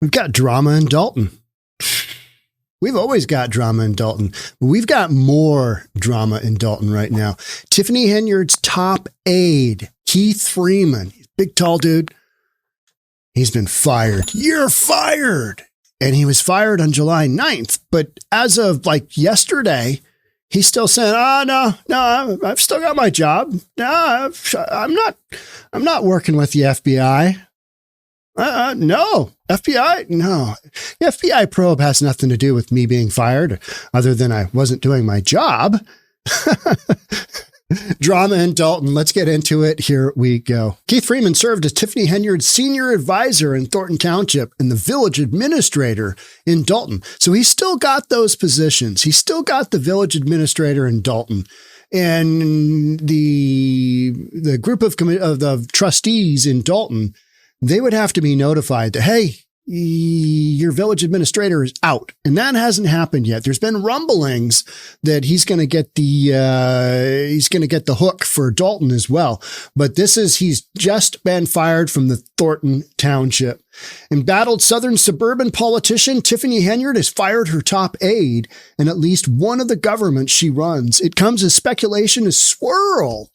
We've got drama in Dalton. We've always got drama in Dalton, but we've got more drama in Dalton right now. Tiffany Henyard's top aide, Keith Freeman, big, tall dude, he's been fired. You're fired. And he was fired on July 9th. But as of like yesterday, he's still saying, no, I've still got my job. No, I'm not working with the FBI. No, FBI. No, the FBI probe has nothing to do with me being fired other than I wasn't doing my job. Drama in Dalton. Let's get into it. Here we go. Keith Freeman served as Tiffany Henyard's senior advisor in Thornton Township and the village administrator in Dalton. So he's still got those positions. He's still got the village administrator in Dalton. And the group of the trustees in Dalton, they would have to be notified that, hey, your village administrator is out. And that hasn't happened yet. There's been rumblings that he's going to get the hook for Dalton as well. But he's just been fired from the Thornton Township. Embattled Southern Suburban politician Tiffany Henyard has fired her top aide and at least one of the government she runs. It comes as speculation has swirled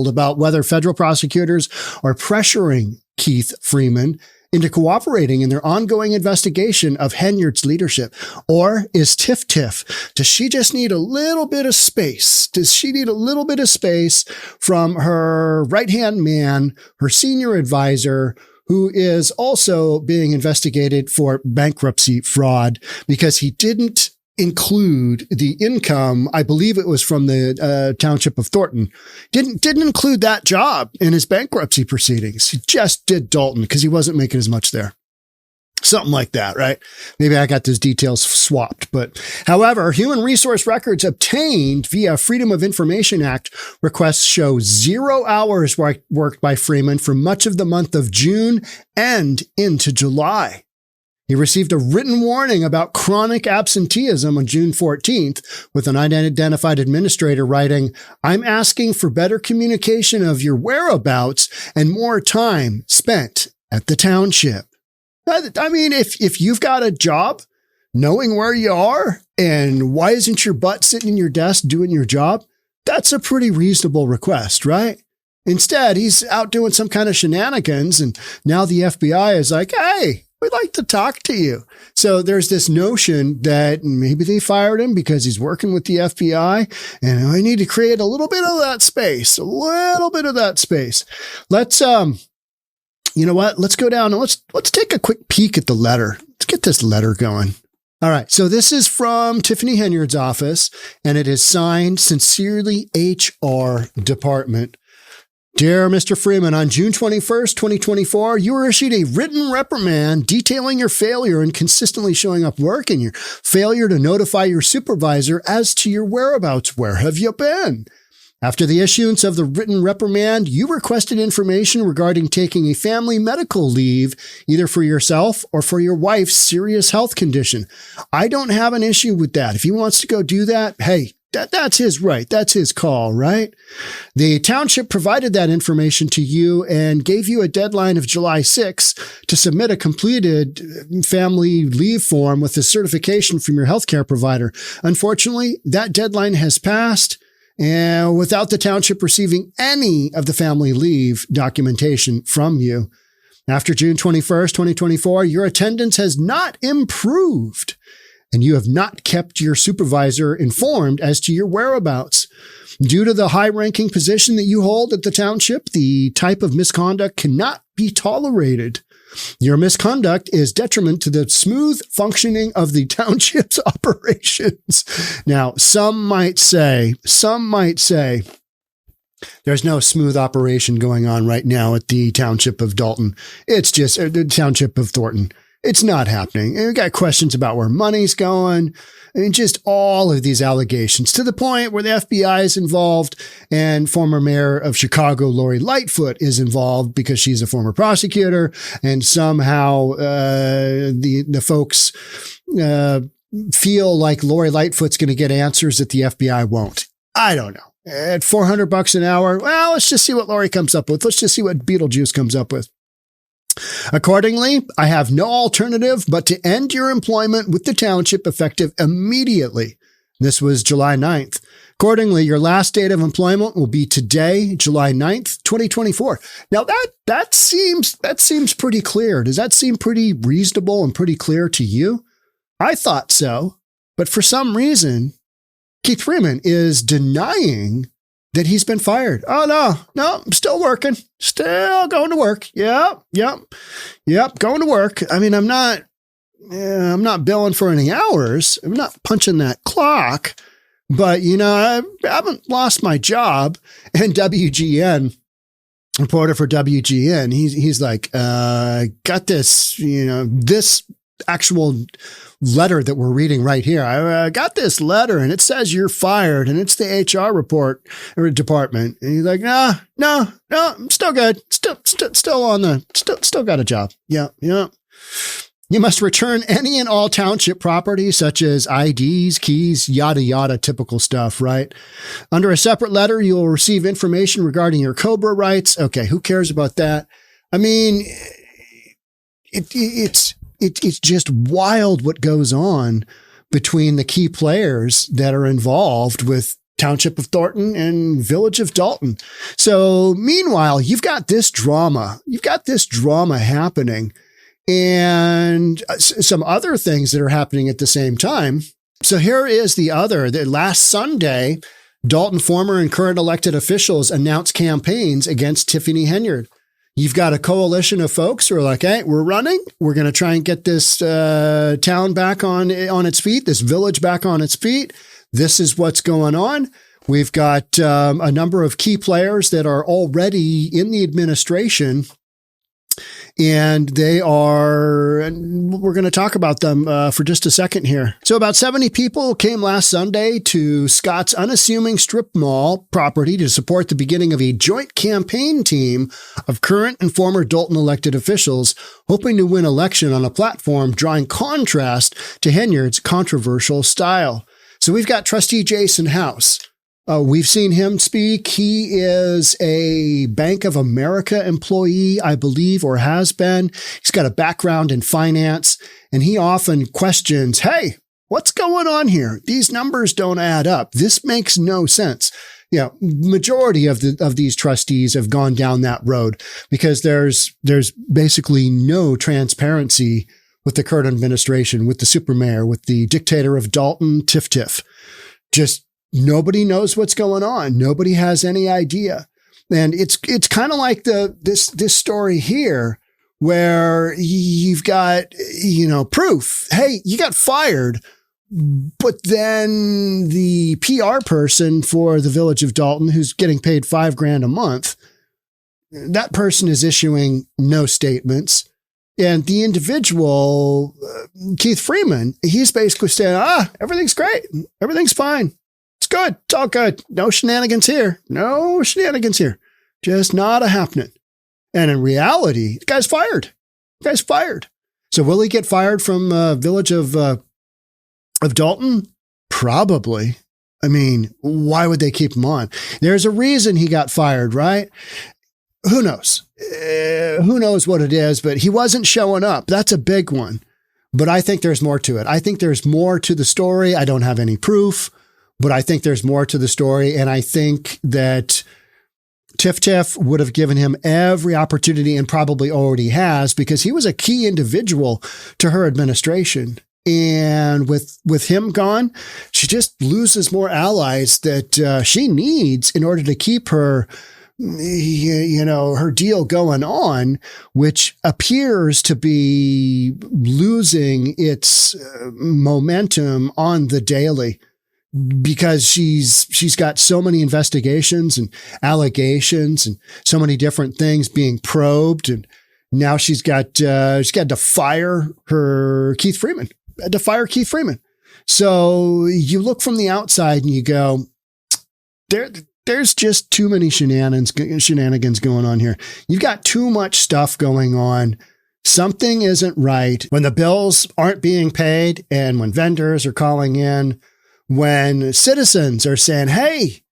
about whether federal prosecutors are pressuring Keith Freeman into cooperating in their ongoing investigation of Henyard's leadership. Or is Tiff, does she just need a little bit of space? Does she need a little bit of space from her right-hand man, her senior advisor, who is also being investigated for bankruptcy fraud because he didn't include the income, I believe it was from the township of Thornton, didn't include that job in his bankruptcy proceedings. He just did Dalton because he wasn't making as much there. Something like that, right? Maybe I got those details swapped. But however, human resource records obtained via Freedom of Information Act requests show 0 hours worked by Freeman for much of the month of June and into July. He received a written warning about chronic absenteeism on June 14th, with an unidentified administrator writing, "I'm asking for better communication of your whereabouts and more time spent at the township." I mean, if you've got a job, knowing where you are and why isn't your butt sitting in your desk doing your job, that's a pretty reasonable request, right? Instead, he's out doing some kind of shenanigans, and now the FBI is like, hey, we'd like to talk to you. So there's this notion that maybe they fired him because he's working with the FBI, and I need to create a little bit of that space, Let's, you know what? Let's go down and let's take a quick peek at the letter. Let's get this letter going. All right. So this is from Tiffany Henyard's office, and it is signed Sincerely HR Department. Dear Mr. Freeman, on June 21st, 2024, you were issued a written reprimand detailing your failure in consistently showing up work and your failure to notify your supervisor as to your whereabouts. Where have you been? After the issuance of the written reprimand, you requested information regarding taking a family medical leave, either for yourself or for your wife's serious health condition. I don't have an issue with that. If he wants to go do that, hey, that's his right. That's his call, right? The township provided that information to you and gave you a deadline of July 6th to submit a completed family leave form with a certification from your healthcare provider. Unfortunately, that deadline has passed, and without the township receiving any of the family leave documentation from you. After June 21st, 2024, your attendance has not improved, and you have not kept your supervisor informed as to your whereabouts. Due to the high-ranking position that you hold at the township, the type of misconduct cannot be tolerated. Your misconduct is detriment to the smooth functioning of the township's operations. Now, some might say, there's no smooth operation going on right now at the township of Dalton. It's just the township of Thornton. It's not happening. And we got questions about where money's going and just all of these allegations to the point where the FBI is involved and former mayor of Chicago, Lori Lightfoot, is involved because she's a former prosecutor. And somehow the folks feel like Lori Lightfoot's going to get answers that the FBI won't. I don't know. At $400 an hour, well, let's just see what Lori comes up with. Let's just see what Beetlejuice comes up with. Accordingly, I have no alternative but to end your employment with the township effective immediately. This was July 9th. Accordingly, your last date of employment will be today, July 9th, 2024. Now that seems pretty clear. Does that seem pretty reasonable and pretty clear to you? I thought so, but for some reason, Keith Freeman is denying that he's been fired. Oh, no, I'm still working, still going to work. Yep, going to work. I mean, I'm not billing for any hours. I'm not punching that clock, but I haven't lost my job. And WGN, reporter for WGN, he's like, got this, this actual letter that we're reading right here. I got this letter and it says you're fired and it's the HR department. And he's like, no, I'm still good. Still got a job. Yeah. You must return any and all township property, such as IDs, keys, yada, yada, typical stuff, right? Under a separate letter, you will receive information regarding your COBRA rights. Okay, who cares about that? I mean, it's just wild what goes on between the key players that are involved with Township of Thornton and Village of Dalton. So meanwhile, you've got this drama happening, and some other things that are happening at the same time. So here is the last Sunday, Dalton former and current elected officials announced campaigns against Tiffany Henyard. You've got a coalition of folks who are like, hey, we're running. We're going to try and get this town back on its feet, this village back on its feet. This is what's going on. We've got a number of key players that are already in the administration, and we're going to talk about them for just a second here. So about 70 people came last Sunday to Scott's unassuming strip mall property to support the beginning of a joint campaign team of current and former Dalton elected officials hoping to win election on a platform drawing contrast to Henyard's controversial style. So we've got Trustee Jason House. We've seen him speak. He is a Bank of America employee, I believe, or has been. He's got a background in finance, and he often questions, hey, what's going on here? These numbers don't add up. This makes no sense. Majority of these trustees have gone down that road because there's basically no transparency with the current administration, with the supermayor, with the dictator of Dalton, Tiff. Just nobody knows what's going on. Nobody has any idea. And it's kind of like this story here where you've got, proof. Hey, you got fired, but then the PR person for the Village of Dalton, who's getting paid $5,000 a month, that person is issuing no statements. And the individual, Keith Freeman, he's basically saying, everything's great. Everything's fine. It's good. It's all good. No shenanigans here. Just not a happening. And in reality, the guy's fired. So will he get fired from Village of Dalton? Probably. I mean, why would they keep him on? There's a reason he got fired, right? Who knows? Who knows what it is, but he wasn't showing up. That's a big one. But I think there's more to it. I think there's more to the story. I don't have any proof, but I think there's more to the story. And I think that Tiff would have given him every opportunity, and probably already has, because he was a key individual to her administration. And with him gone, she just loses more allies that she needs in order to keep her, her deal going on, which appears to be losing its momentum on the daily, because she's got so many investigations and allegations and so many different things being probed. And now she's got to fire Keith Freeman. So you look from the outside and you go, there's just too many shenanigans going on here. You've got too much stuff going on. Something isn't right. When the bills aren't being paid, and when vendors are calling in, when citizens are saying, hey,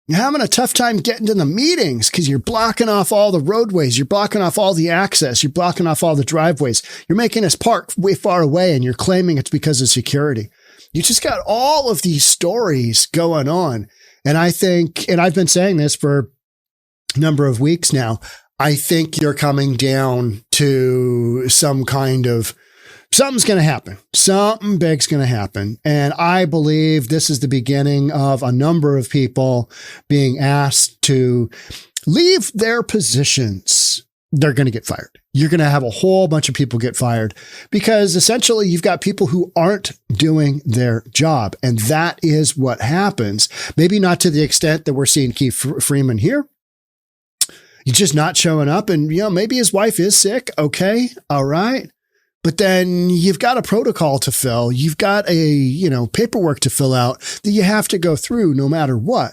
You're having a tough time getting to the meetings because you're blocking off all the roadways. You're blocking off all the access. You're blocking off all the driveways. You're making us park way far away and you're claiming it's because of security. You just got all of these stories going on. And I think, and I've been saying this for a number of weeks now, I think you're coming down to some kind of something's going to happen. Something big's going to happen. And I believe this is the beginning of a number of people being asked to leave their positions. They're going to get fired. You're going to have a whole bunch of people get fired because essentially you've got people who aren't doing their job. And that is what happens. Maybe not to the extent that we're seeing Keith Freeman here. He's just not showing up and, maybe his wife is sick. Okay. All right. But then you've got a protocol to fill. You've got a, paperwork to fill out that you have to go through no matter what.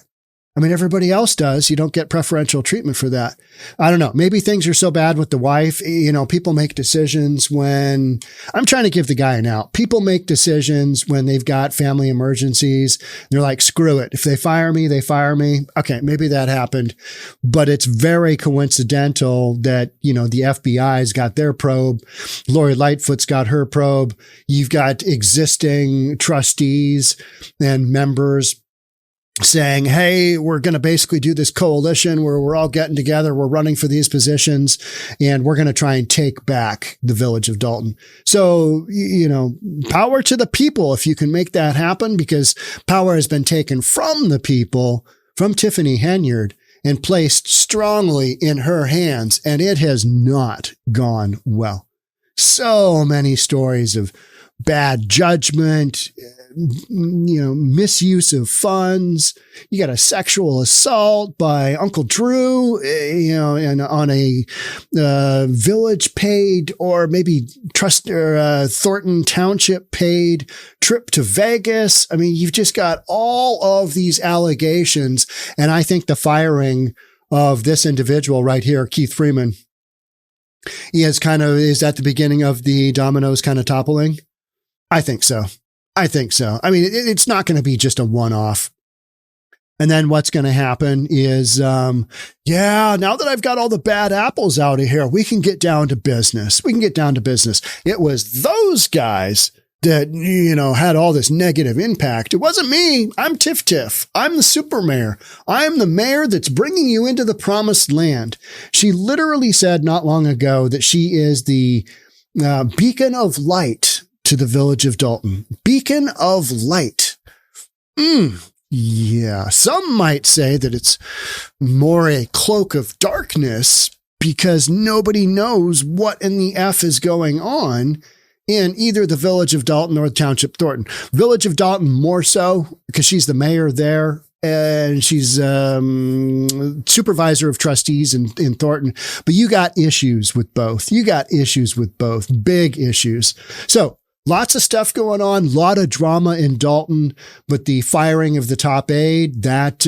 I mean, everybody else does. You don't get preferential treatment for that. I don't know. Maybe things are so bad with the wife. People make decisions when I'm trying to give the guy an out. People make decisions when they've got family emergencies. They're like, screw it. If they fire me, they fire me. Okay. Maybe that happened, but it's very coincidental that, the FBI's got their probe. Lori Lightfoot's got her probe. You've got existing trustees and members saying, hey, we're going to basically do this coalition where we're all getting together. We're running for these positions and we're going to try and take back the village of Dalton. So, power to the people if you can make that happen, because power has been taken from the people, from Tiffany Henyard, and placed strongly in her hands. And it has not gone well. So many stories of bad judgment, misuse of funds. You got a sexual assault by Uncle Drew, and on a village paid or maybe Thornton Township paid trip to Vegas. I mean, you've just got all of these allegations. And I think the firing of this individual right here, Keith Freeman, is that the beginning of the dominoes kind of toppling? I think so. I mean, it's not going to be just a one-off. And then what's going to happen is, now that I've got all the bad apples out of here, we can get down to business. It was those guys that, had all this negative impact. It wasn't me. I'm Tiff. I'm the super mayor. I'm the mayor that's bringing you into the promised land. She literally said not long ago that she is the beacon of light to the village of Dalton. Beacon of light. Yeah. Some might say that it's more a cloak of darkness because nobody knows what in the F is going on in either the village of Dalton or the township Thornton. Village of Dalton more so because she's the mayor there. And she's supervisor of trustees in Thornton. But you got issues with both. Big issues. So lots of stuff going on, a lot of drama in Dalton, but the firing of the top aide, that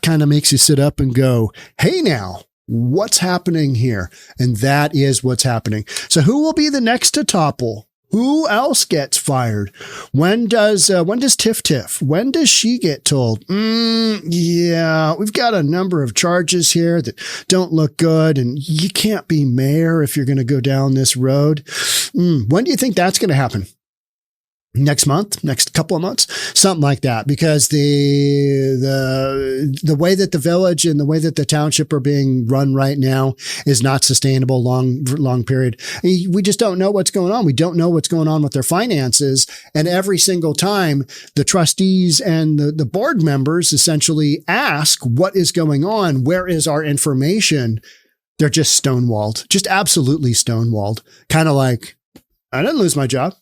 kind of makes you sit up and go, hey now, what's happening here? And that is what's happening. So who will be the next to topple? Who else gets fired? When does Tiff, when does she get told? Yeah, we've got a number of charges here that don't look good and you can't be mayor if you're going to go down this road. When do you think that's going to happen? Next month, next couple of months, something like that, because the way that the village and the way that the township are being run right now is not sustainable long period. We just don't know what's going on. We don't know what's going on with their finances. And every single time the trustees and the board members essentially ask what is going on, where is our information? They're just stonewalled, just absolutely stonewalled. Kind of like, I didn't lose my job.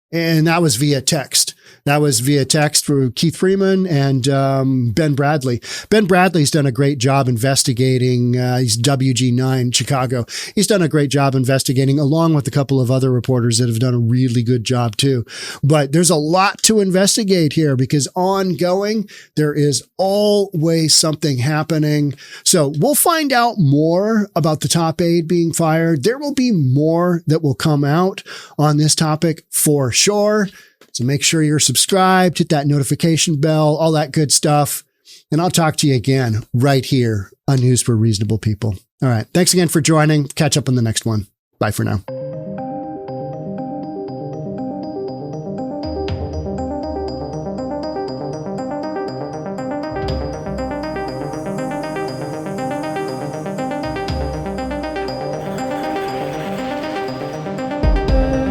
And that was via text. For Keith Freeman and Ben Bradley. Ben Bradley's done a great job investigating. He's WG9 Chicago. He's done a great job investigating, along with a couple of other reporters that have done a really good job too. But there's a lot to investigate here because ongoing, there is always something happening. So we'll find out more about the top aide being fired. There will be more that will come out on this topic for sure. So make sure you're subscribed, hit that notification bell, all that good stuff. And I'll talk to you again right here on News for Reasonable People. All right. Thanks again for joining. Catch up on the next one. Bye for now.